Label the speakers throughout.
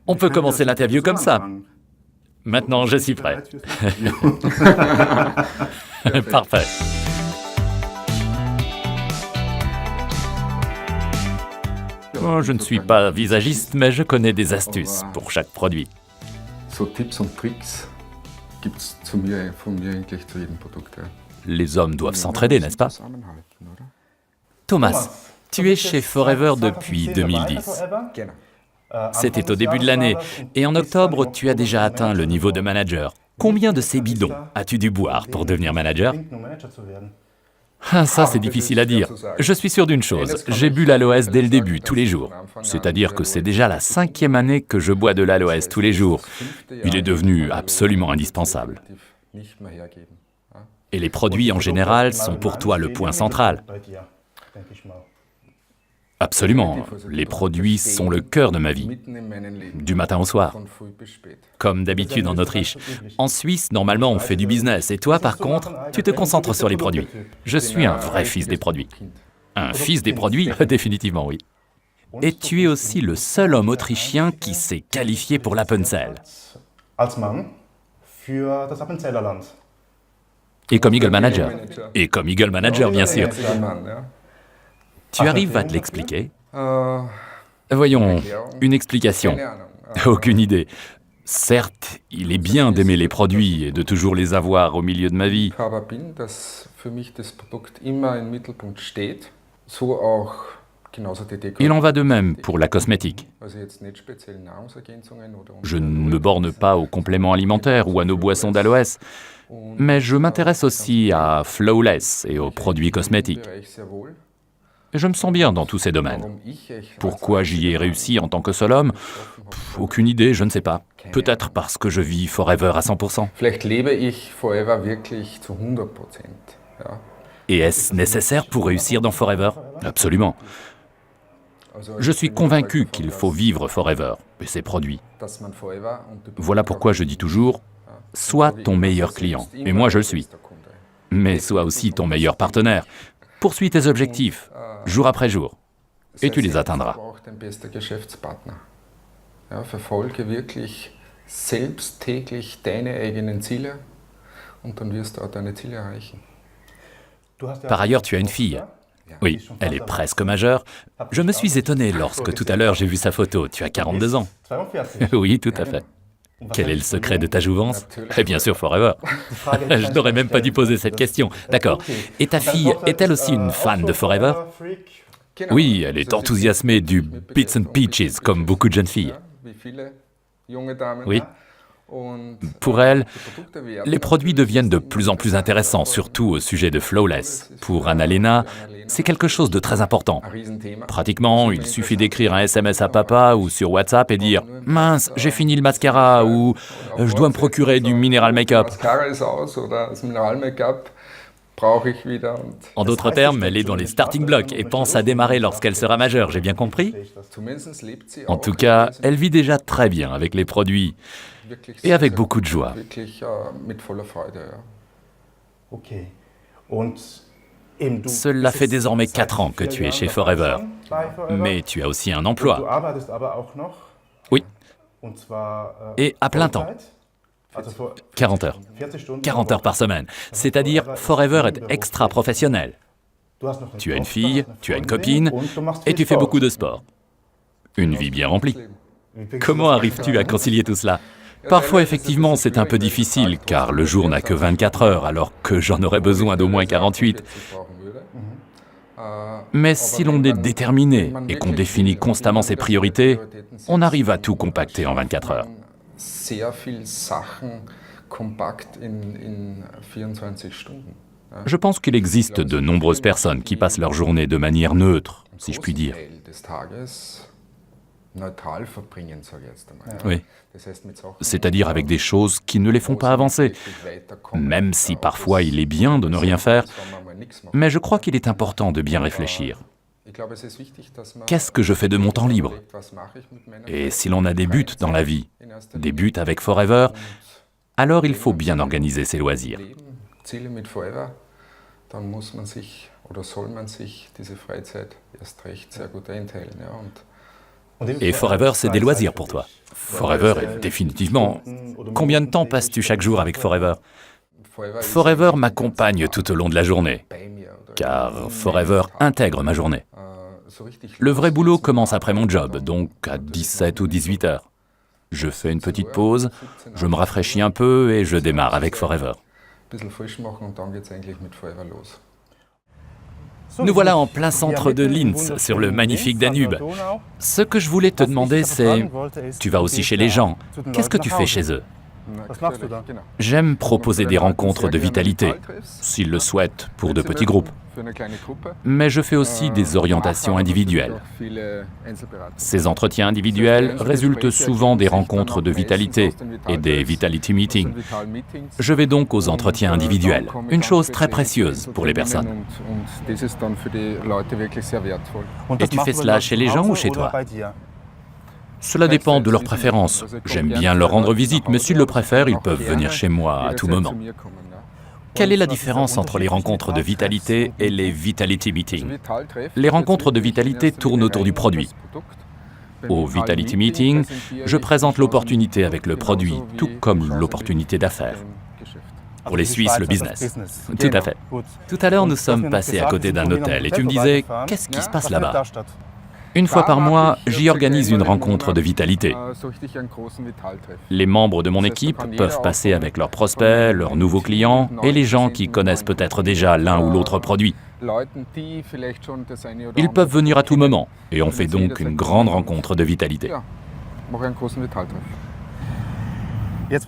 Speaker 1: On peut commencer l'interview comme ça. Maintenant, je suis prêt. Parfait. Oh, je ne suis pas visagiste, mais je connais des astuces pour chaque produit.
Speaker 2: So Tipps und Tricks gibt's von mir eigentlich zu jedem Produkt. Ja.
Speaker 1: Les hommes doivent s'entraider, n'est-ce pas?
Speaker 2: Zusammenhalten, oder?
Speaker 1: Thomas, tu es chez Forever depuis 2010.
Speaker 2: Genau.
Speaker 1: C'était au début de l'année, et en octobre, tu as déjà atteint le niveau de manager. Combien de ces bidons as-tu dû boire pour devenir manager? Ah, ça, c'est difficile à dire. Je suis sûr d'une chose, j'ai bu l'aloès dès le début, tous les jours. C'est-à-dire que c'est déjà la 5e année que je bois de l'aloès tous les jours. Il est devenu absolument indispensable. Et les produits en général sont pour toi le point central. Absolument, les produits sont le cœur de ma vie, du matin au soir, comme d'habitude en Autriche. En Suisse, normalement, on fait du business, et toi, par contre, tu te concentres sur les produits. Je suis un vrai fils des produits. Un fils des produits? Définitivement, oui. Et tu es aussi le seul homme autrichien qui s'est qualifié pour l'Appenzell. Et comme Eagle Manager. Et comme Eagle Manager, bien sûr. Tu arrives à te l'expliquer? Voyons, une explication. Aucune idée. Certes, il est bien d'aimer les produits et de toujours les avoir au milieu de ma vie. Il en va de même pour la cosmétique. Je ne me borne pas aux compléments alimentaires ou à nos boissons d'aloès, mais je m'intéresse aussi à Flawless et aux produits cosmétiques. Je me sens bien dans tous ces domaines. Pourquoi j'y ai réussi en tant que seul homme? Aucune idée, je ne sais pas. Peut-être parce que je vis Forever à 100%. Et est-ce nécessaire pour réussir dans Forever? Absolument. Je suis convaincu qu'il faut vivre Forever et ses produits. Voilà pourquoi je dis toujours, sois ton meilleur client, et moi je le suis. Mais sois aussi ton meilleur partenaire. Poursuis tes objectifs, jour après jour, et tu les atteindras.
Speaker 2: Verfolge wirklich selbst täglich deine eigenen Ziele und dann wirst du auch deine Ziele erreichen.
Speaker 1: Par ailleurs, tu as une fille. Oui, elle est presque majeure. Je me suis étonné lorsque tout à l'heure j'ai vu sa photo. Tu as 42 ans. Oui, tout à fait. Quel est le secret de ta jouvence? Et bien sûr, Forever. Je n'aurais même pas dû poser cette question. D'accord. Et ta fille est-elle aussi une fan de Forever? Oui, elle est enthousiasmée du Bits and Peaches, comme beaucoup de jeunes filles. Oui. Pour elle, les produits deviennent de plus en plus intéressants, surtout au sujet de Flawless. Pour Annalena, c'est quelque chose de très important. Pratiquement, il suffit d'écrire un SMS à papa ou sur WhatsApp et dire « Mince, j'ai fini le mascara » ou « Je dois me procurer du mineral make-up ». En d'autres termes, elle est dans les starting blocks et pense à démarrer lorsqu'elle sera majeure, j'ai bien compris? En tout cas, elle vit déjà très bien avec les produits et avec beaucoup de joie. Cela fait désormais 4 ans que tu es chez Forever, mais tu as aussi un emploi. Oui, et à plein temps. 40 heures. 40 heures par semaine. C'est-à-dire, Forever est extra professionnel. Tu as une fille, tu as une copine, et tu fais beaucoup de sport. Une vie bien remplie. Comment arrives-tu à concilier tout cela? Parfois, effectivement, c'est un peu difficile, car le jour n'a que 24 heures, alors que j'en aurais besoin d'au moins 48. Mais si l'on est déterminé et qu'on définit constamment ses priorités, on arrive à tout compacter en 24 heures. Je pense qu'il existe de nombreuses personnes qui passent leur journée de manière neutre, si je puis dire. Oui. C'est-à-dire avec des choses qui ne les font pas avancer, même si parfois il est bien de ne rien faire, mais je crois qu'il est important de bien réfléchir. Qu'est-ce que je fais de mon temps libre? Et si l'on a des buts dans la vie, des buts avec Forever, alors il faut bien organiser ses loisirs. Et Forever, c'est des loisirs pour toi. Forever est définitivement... Combien de temps passes-tu chaque jour avec Forever? Forever m'accompagne tout au long de la journée, car Forever intègre ma journée. Le vrai boulot commence après mon job, donc à 17 ou 18 heures. Je fais une petite pause, je me rafraîchis un peu et je démarre avec Forever. Nous voilà en plein centre de Linz, sur le magnifique Danube. Ce que je voulais te demander, c'est... Tu vas aussi chez les gens. Qu'est-ce que tu fais chez eux? J'aime proposer des rencontres de vitalité, s'ils le souhaitent, pour de petits groupes. Mais je fais aussi des orientations individuelles. Ces entretiens individuels résultent souvent des rencontres de vitalité et des Vitality Meetings. Je vais donc aux entretiens individuels, une chose très précieuse pour les personnes. Et tu fais cela chez les gens ou chez toi? Cela dépend de leurs préférences. J'aime bien leur rendre visite, mais s'ils le préfèrent, ils peuvent venir chez moi à tout moment. Quelle est la différence entre les rencontres de vitalité et les Vitality Meetings? Les rencontres de vitalité tournent autour du produit. Au Vitality Meeting, je présente l'opportunité avec le produit, tout comme l'opportunité d'affaires. Pour les Suisses, le business. Tout à fait. Tout à l'heure, nous sommes passés à côté d'un hôtel et tu me disais, qu'est-ce qui se passe là-bas? Une fois par mois, j'y organise une rencontre de vitalité. Les membres de mon équipe peuvent passer avec leurs prospects, leurs nouveaux clients et les gens qui connaissent peut-être déjà l'un ou l'autre produit. Ils peuvent venir à tout moment et on fait donc une grande rencontre de vitalité.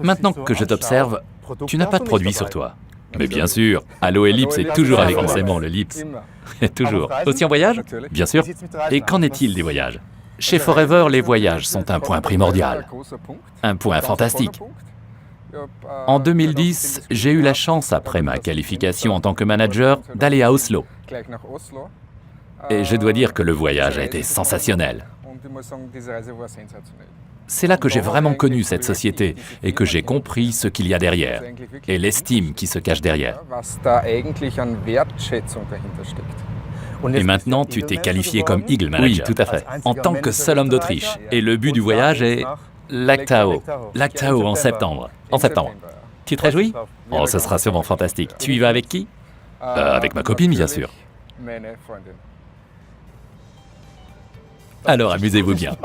Speaker 1: Maintenant que je t'observe, tu n'as pas de produit sur toi. Mais bien sûr, Allo Ellipse est toujours avec forcément le Lips. Toujours. Aussi en voyage? Bien sûr. Et qu'en est-il des voyages? Chez Forever, les voyages sont un point primordial. Un point fantastique. En 2010, j'ai eu la chance, après ma qualification en tant que manager, d'aller à Oslo. Et je dois dire que le voyage a été sensationnel. C'est là que j'ai vraiment connu cette société et que j'ai compris ce qu'il y a derrière et l'estime qui se cache derrière. Et maintenant, tu t'es qualifié comme Eagle Manager. Oui, tout à fait. En tant que seul homme d'Autriche. Et le but du voyage est Lactao. Lactao en septembre. En septembre. Tu te réjouis? Oh, ce sera sûrement fantastique. Tu y vas avec qui? Avec ma copine, bien sûr. Alors amusez-vous bien.